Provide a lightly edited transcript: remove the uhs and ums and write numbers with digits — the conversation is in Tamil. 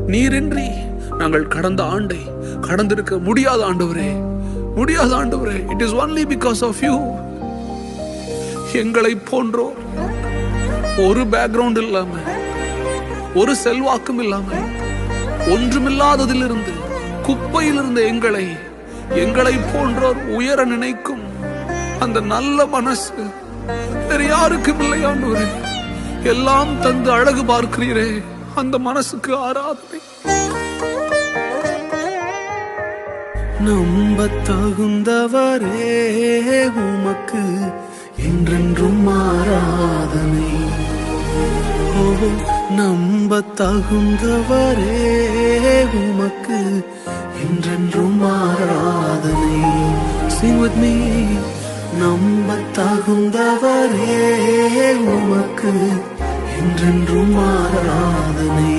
நீரின்றி நாங்கள் கடந்த ஆண்டை கடந்திருக்க முடியாத ஆண்டவரே, முடியாத ஆண்டவரே. It is only because of you. எங்களை போன்றோர் ஒரு பேக்ரவுண்ட் இல்லாம, ஒரு செல்வாக்கும் இல்லாம, ஒன்றுமில்லாததிலிருந்து, குப்பையிலிருந்து எங்களை போன்றோர் உயர நினைக்கும் அந்த நல்ல மனசு வேற யாருக்கும் இல்லை ஆண்டவரே. எல்லாம் தந்து அழகு பார்க்கிறீரே, அந்த மனசுக்கு ஆராதனை. நம்ப தகுந்தவரே உமக்கு என்றென்றும் ஆராதனை. ஓ, நம்ப தகுந்தவரே உமக்கு என்றென்றும் ஆராதனை. Sing with me. நம்ப தகுந்தவரே உமக்கு என்றென்றும் ஆராதனை.